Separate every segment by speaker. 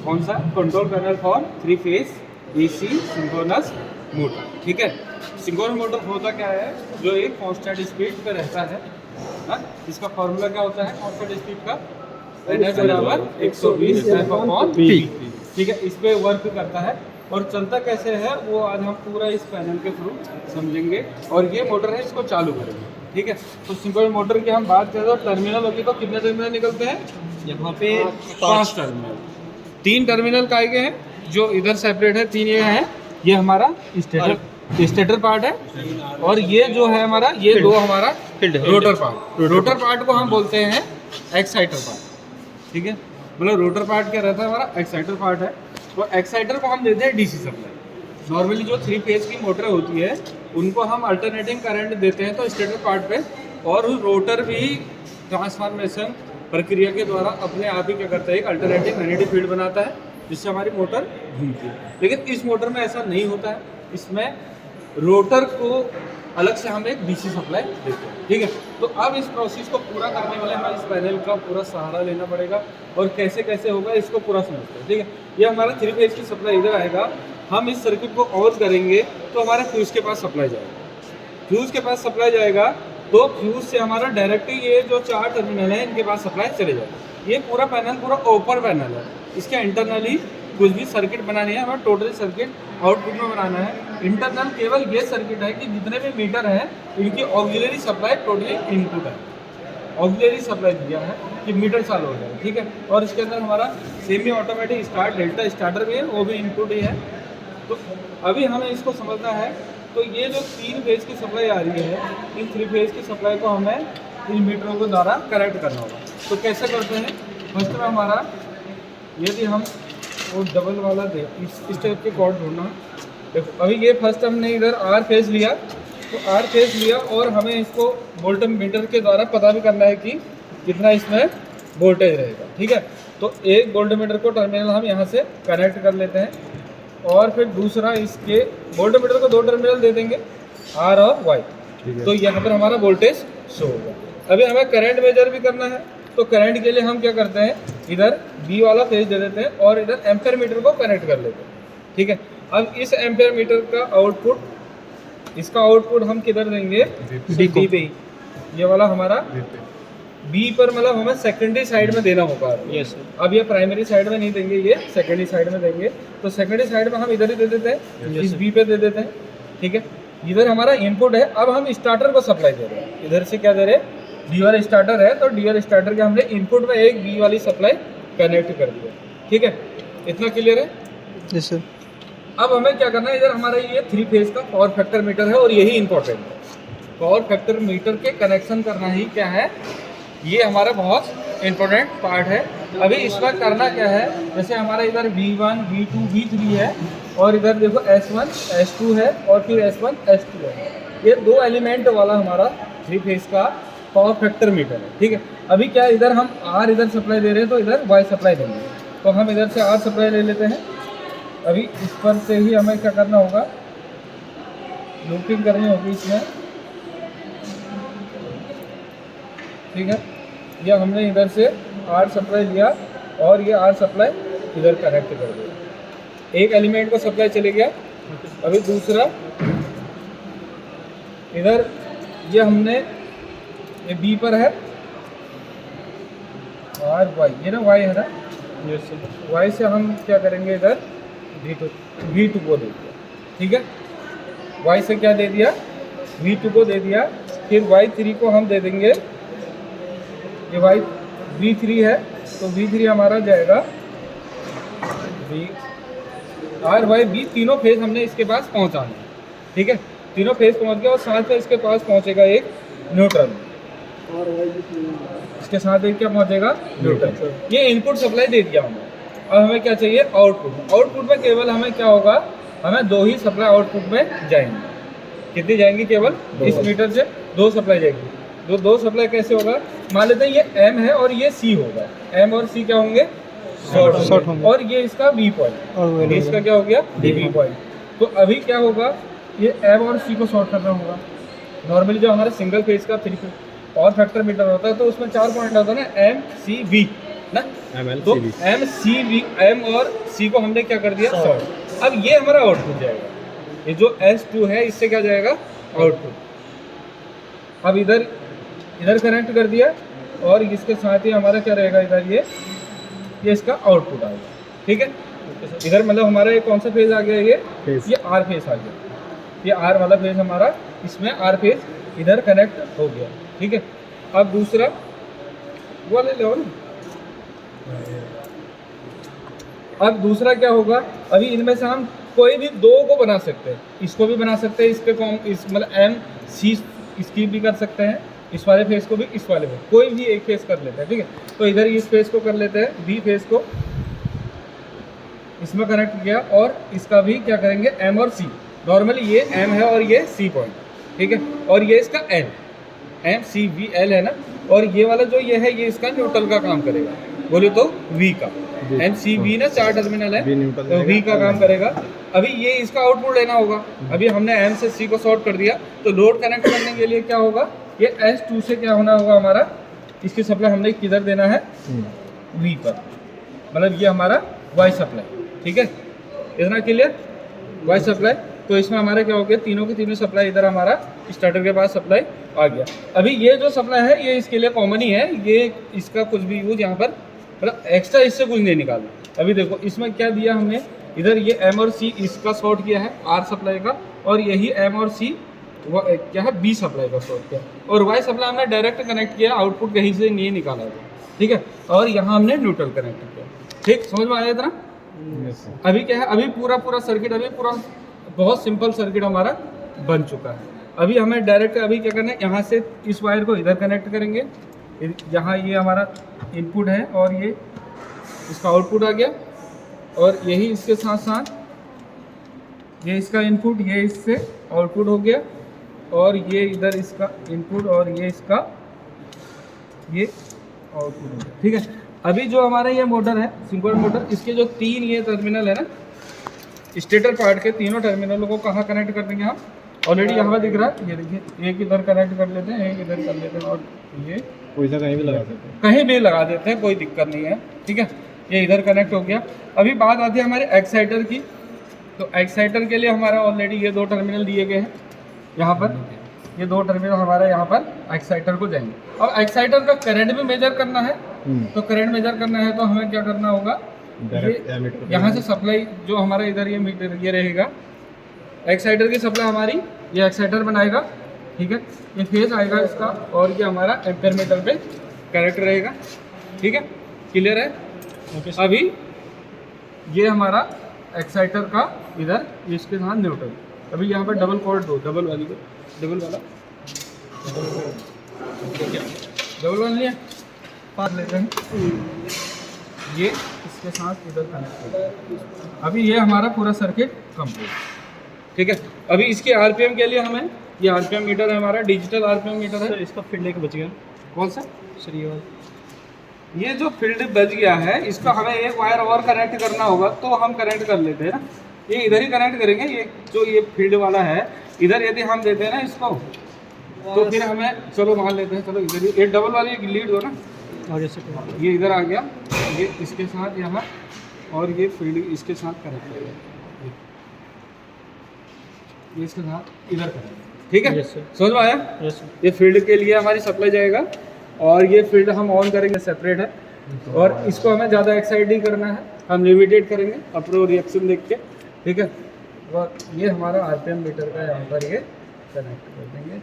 Speaker 1: कौन सा? Control panel for 3 phase AC synchronous motor. ठीक है, सिंक्रोनस मोटर होता क्या है, जो एक कांस्टेंट स्पीड पे रहता है। हाँ, इसका फॉर्मूला क्या होता है कांस्टेंट स्पीड का? NS बराबर 120 F/P। ठीक है, इस पे वर्क करता है और चलता कैसे है वो आज हम पूरा इस पैनल के थ्रू समझेंगे। और ये मोटर है, इसको चालू करेंगे। ठीक है, तो सिंक्रोनस मोटर की हम बात करें तो टर्मिनल होगी तो कितने टर्मिनल निकलते हैं? यहाँ पे 5 टर्मिनल। 3 टर्मिनल का आगे हैं जो इधर सेपरेट है, 3 ये हैं। ये हमारा स्टेटर पार्ट है और ये जो है हमारा, ये दो हमारा रोटर पार्ट। रोटर पार्ट को हम बोलते हैं एक्साइटर पार्ट। ठीक है, मतलब रोटर पार्ट क्या रहता है हमारा? एक्साइटर पार्ट है। तो एक्साइटर को हम देते हैं DC सप्लाई। नॉर्मली जो 3 फेज की मोटर होती है उनको हम अल्टरनेटिंग करंट देते हैं तो स्टेटर पार्ट पे, और रोटर भी ट्रांसफॉर्मेशन प्रक्रिया के द्वारा अपने आप ही क्या करता है, एक अल्टरनेटिव मैग्नेटिक फील्ड बनाता है जिससे हमारी मोटर घूमती है। लेकिन इस मोटर में ऐसा नहीं होता है, इसमें रोटर को अलग से हम एक DC सप्लाई देते हैं। ठीक है, तो अब इस प्रोसेस को पूरा करने वाले हमें इस पैनल का पूरा सहारा लेना पड़ेगा और कैसे कैसे होगा इसको पूरा समझते हैं। ठीक है, ये हमारा 3 फेज की सप्लाई इधर आएगा। हम इस सर्किट को ऑन करेंगे तो हमारा फ्यूज के पास सप्लाई जाएगा। फ्यूज के पास सप्लाई जाएगा तो फ्यूज से हमारा डायरेक्टली ये जो 4 टर्मिनल है इनके पास सप्लाई चले जाएगा। ये पूरा पैनल पूरा ओपन पैनल है, इसके इंटरनली कुछ भी सर्किट बनानी है, हमें टोटल सर्किट आउटपुट में बनाना है। इंटरनल केवल ये सर्किट है कि जितने भी मीटर हैं इनकी ऑक्सिलरी सप्लाई टोटली इनपुट है। ऑक्सिलरी सप्लाई दिया है कि मीटर चालू हो जाए। ठीक है, और इसके अंदर हमारा semi automatic start delta starter भी है, वो भी इनपुट ही है। तो अभी हमें इसको समझना है। तो ये जो 3 फेज की सप्लाई आ रही है, इन 3 फेज की सप्लाई को हमें इन मीटरों के द्वारा कनेक्ट करना होगा। तो कैसे करते हैं? फर्स्ट में हमारा, यदि हम वो डबल वाला दे इस टाइप के कॉर्ड ढूंढना। देखो अभी ये फर्स्ट हमने इधर R फेज लिया, तो R फेज लिया और हमें इसको वोल्ट मीटर के द्वारा पता भी करना है कि कितना इसमें वोल्टेज रहेगा। ठीक है, तो एक वोल्ट मीटर को टर्मिनल हम यहाँ से कनेक्ट कर लेते हैं और फिर दूसरा इसके वोल्ट मीटर को 2 टर्मिनल दे देंगे R और Y। तो यहाँ पर हमारा वोल्टेज शो होगा। अभी हमें करंट मेजर भी करना है, तो करंट के लिए हम क्या करते हैं, इधर B वाला फेज दे देते हैं और इधर एम्पेयर मीटर को कनेक्ट कर लेते हैं। ठीक है, अब इस एम्पेयर मीटर का आउटपुट, इसका आउटपुट हम किधर देंगे? B पे ही। ये वाला हमारा B पर, मतलब हमें सेकेंडरी साइड में देना होगा। Yes sir. अब ये प्राइमरी साइड में नहीं देंगे, ये सेकेंडरी साइड में देंगे। तो सेकेंडरी साइड में हम इधर ही दे देते हैं, इस B पे दे देते हैं। ठीक है, इधर हमारा इनपुट है। अब हम स्टार्टर को सप्लाई दे रहे हैं, इधर से क्या दे रहे हैं? DL स्टार्टर है, तो DL स्टार्टर के हमने इनपुट में एक B वाली सप्लाई कनेक्ट कर दिया। ठीक है, इतना क्लियर है? Yes sir. अब हमें क्या करना है, इधर हमारा ये 3 फेज का पावर फैक्टर मीटर है और यही इंपॉर्टेंट है। पावर फैक्टर मीटर के कनेक्शन करना ही क्या है, ये हमारा बहुत इंपॉर्टेंट पार्ट है। अभी इसमें करना क्या है, जैसे हमारा इधर V1 V2 V3 है और इधर देखो S1 S2 है और फिर S1 S2 है। ये 2 एलिमेंट वाला हमारा 3 फेज का पावर फैक्टर मीटर है। ठीक है, अभी क्या इधर हम R इधर सप्लाई दे रहे हैं तो इधर Y सप्लाई देंगे, तो हम इधर से R सप्लाई ले लेते हैं। अभी इस पर से ही हमें क्या करना होगा, लूपिंग करनी होगी इसमें। ठीक है, ये हमने इधर से R सप्लाई लिया और ये R सप्लाई इधर कनेक्ट कर दिया। एक एलिमेंट को सप्लाई चले गया। अभी दूसरा इधर ये हमने, ये B पर है और Y, ये ना Y है ना, Y से हम क्या करेंगे, इधर V2 को दे दिया। ठीक है, Y से क्या दे दिया, V2 को दे दिया। फिर Y3 को हम दे देंगे, ये V3 है तो V3 हमारा जाएगा R Y B, तीनों फेज हमने इसके पास पहुंचाना है। ठीक है, तीनों फेज पहुंच गया और साथ में इसके पास पहुंचेगा एक न्यूट्रल, इसके साथ एक क्या पहुंचेगा, न्यूट्रल। ये इनपुट सप्लाई दे दिया हमने। अब हमें क्या चाहिए, आउटपुट। आउटपुट में केवल हमें क्या होगा, हमें 2 ही सप्लाई आउटपुट में जाएंगी। कितनी जाएंगी? केवल इस मीटर से 2 सप्लाई जाएंगी। जो 2 सप्लाई कैसे होगा, मान लेते हैं ये M है और ये C होगा। M और C क्या होंगे, शॉर्ट होंगे। और ये इसका B पॉइंट और इसका क्या हो गया, B पॉइंट। तो अभी क्या होगा, ये M और C को शॉर्ट करना होगा। नॉर्मली जो हमारा सिंगल फेज का 3 पावर फैक्टर मीटर होता है तो उसमें 4 पॉइंट होता है ना, M C B। ना, तो एम सी वी, एम और सी को हमने क्या कर दिया सॉल्व। अब ये हमारा आउटपुट जाएगा, ये जो S2 है इससे क्या जाएगा आउटपुट। अब इधर कनेक्ट कर दिया और इसके साथ ही हमारा क्या रहेगा, इधर ये इसका आउटपुट आएगा, ठीक है। इधर मतलब हमारा ये कौन सा फेज आ गया, ये आर फेज आ गया, ये आर वाला फेज हमारा, इसमें आर फेज इधर कनेक्ट हो गया, ठीक है। अब दूसरा वो ले लो ना, अब दूसरा क्या होगा, अभी इनमें से हम कोई भी दो को बना सकते हैं, इसको भी बना सकते हैं, इसके इस मतलब एम सी इसकी भी कर सकते हैं, इस वाले फेस को भी, इस वाले फेस कोई भी एक फेस कर लेते हैं, ठीक है। तो इधर इस फेस को कर लेते हैं, बी फेस को इसमें कनेक्ट किया और इसका भी क्या करेंगे एम और सी। नॉर्मली ये एम है और ये सी पॉइंट, ठीक है, और ये इसका L, M C V L है ना, और ये वाला जो ये है ये इसका न्यूट्रल का काम करेगा, बोले तो वी का, एम सी वी ना 4 टर्मिनल है तो वी का काम करेगा। अभी ये इसका आउटपुट लेना होगा, अभी हमने एम से सी को शॉर्ट कर दिया, तो लोड कनेक्ट करने के लिए क्या होगा, ये S2 से क्या होना होगा हमारा, इसकी सप्लाई हमने किधर देना है वी पर, मतलब ये हमारा वाई सप्लाई, ठीक है, इतना क्लियर, वाई सप्लाई। तो इसमें हमारा क्या हो गया, तीनों की तीनों सप्लाई इधर हमारा स्टार्टर के पास सप्लाई आ गया। अभी ये जो सप्लाई है ये इसके लिए कॉमन ही है, ये इसका कुछ भी यूज यहाँ पर मतलब एक्स्ट्रा इससे कुछ नहीं निकालना। अभी देखो इसमें क्या दिया हमने, इधर ये एम और सी इसका शॉर्ट किया है आर सप्लाई का, और यही एम और सी क्या है बी सप्लाई का शॉर्ट किया, और वाई सप्लाई हमने डायरेक्ट कनेक्ट किया, आउटपुट कहीं से नहीं निकाला था, ठीक है, और यहाँ हमने न्यूट्रल कनेक्ट किया, ठीक, समझ में आया इतना। अभी क्या है, अभी पूरा सर्किट, अभी पूरा बहुत सिंपल सर्किट हमारा बन चुका है। अभी हमें डायरेक्ट अभी क्या करना है, यहाँ से इस वायर को इधर कनेक्ट करेंगे, यहाँ ये हमारा इनपुट है और ये इसका आउटपुट आ गया, और यही इसके साथ साथ ये इसका इनपुट, ये इससे आउटपुट हो गया, और ये इधर इसका इनपुट और ये इसका ये आउटपुट हो गया, ठीक है। अभी जो हमारा ये मोटर है सिंक्रोनस मोटर, इसके जो 3 ये टर्मिनल है ना, स्टेटर पार्ट के तीनों टर्मिनलों को कहाँ कनेक्ट कर देंगे हम, ऑलरेडी यहाँ पर दिख रहा है, ये देखिए, एक इधर कनेक्ट कर लेते हैं, एक इधर कर लेते हैं, और ये कोई सा कहीं भी लगा सकते हैं, कहीं भी लगा देते हैं, कोई दिक्कत नहीं है, ठीक है। ये इधर कनेक्ट हो गया। अभी बात आती है हमारे एक्साइटर की, तो एक्साइटर के लिए हमारा ऑलरेडी ये 2 टर्मिनल दिए गए हैं, यहाँ पर ये 2 टर्मिनल हमारा यहाँ पर एक्साइटर को जाएंगे। अब एक्साइटर का करंट भी मेजर करना है, तो करंट मेजर करना है तो हमें क्या करना होगा, यहाँ से सप्लाई जो हमारा इधर ये मीटर ये रहेगा, एक्साइटर की सप्लाई हमारी ये एक्साइटर बनाएगा, ठीक है, ये फेज आएगा इसका, और ये हमारा एम्पेयर मीटर पे कनेक्ट रहेगा, ठीक है, क्लियर है। अभी ये हमारा एक्साइटर का इधर इसके साथ न्यूट्रल, अभी यहाँ पर डबल कॉर्ड दो, डबल वाला नहीं है, पास लेते हैं, ये इसके साथ इधर कनेक्ट होगा। अभी ये हमारा पूरा सर्किट कंप्लीट, ठीक है। अभी इसके आरपीएम के लिए हमें ये आरपीएम मीटर है हमारा, डिजिटल आरपीएम मीटर है। इसका फील्ड एक बच गया, कौन सा सर, ये जो फील्ड बच गया है इसका हमें एक वायर और कनेक्ट करना होगा, तो हम कनेक्ट कर लेते हैं ना, ये इधर ही कनेक्ट करेंगे। ये जो ये फील्ड वाला है इधर यदि हम देते हैं ना इसको, तो फिर हमें चलो मान लेते हैं, चलो इधर ये डबल वाली लीड दो ना, और ये इधर आ गया, ये इसके साथ यहाँ, और ये फील्ड इसके साथ कनेक्ट करेगा, ये इसके साथ इधर करेंगे, ठीक है, समझ में आया। ये फील्ड के लिए हमारी सप्लाई जाएगा, और ये फील्ड हम ऑन करेंगे, सेपरेट है, और इसको हमें ज़्यादा एक्साइट नहीं करना है, हम लिमिटेड करेंगे अपने रिएक्शन देख के, ठीक है। और ये हमारा आरपीएम मीटर का यहाँ पर ये कनेक्ट कर देंगे,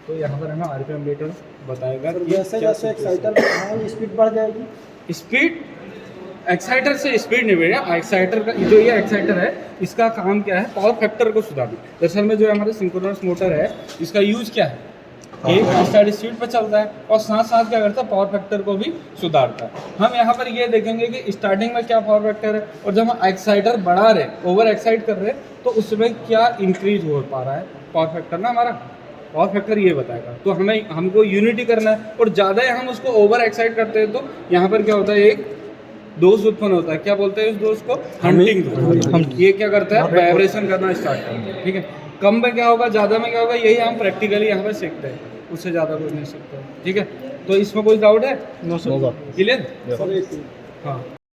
Speaker 1: तो यहाँ पर हमें आरपीएम मीटर बताएगा कि जैसे जैसे एक्साइटर बढ़ाएंगे स्पीड बढ़ जाएगी। स्पीड एक्साइटर से स्पीड नहीं बढ़ेगा, एक्साइटर का जो ये एक्साइटर है इसका काम क्या है, पावर फैक्टर को सुधारना। दरअसल में जो हमारे सिंक्रोनस मोटर है इसका यूज क्या है, एक स्टडी स्पीड पर चलता है, और साथ साथ क्या करता है पावर फैक्टर को भी सुधारता है। हम यहाँ पर ये देखेंगे कि स्टार्टिंग में क्या पावर फैक्टर है, और जब हम एक्साइटर बढ़ा रहे, ओवर एक्साइट कर रहे, तो उसमें क्या इंक्रीज हो पा रहा है पावर फैक्टर ना, हमारा पावर फैक्टर ये बताएगा। तो हमको यूनिटी करना है, और ज़्यादा ही हम उसको ओवर एक्साइट करते हैं तो यहाँ पर क्या होता है, एक दोष उत्पन्न होता है, क्या बोलते हैं उस दोष को, हंटिंग दोष। ये क्या करता है, वाइब्रेशन करना स्टार्ट करता है, ठीक है। कम में क्या होगा, ज़्यादा में क्या होगा, यही हम प्रैक्टिकली यहाँ पर सीखते हैं, उससे ज़्यादा कुछ नहीं सीखते, ठीक है। तो इसमें कोई डाउट है, क्लियर। हाँ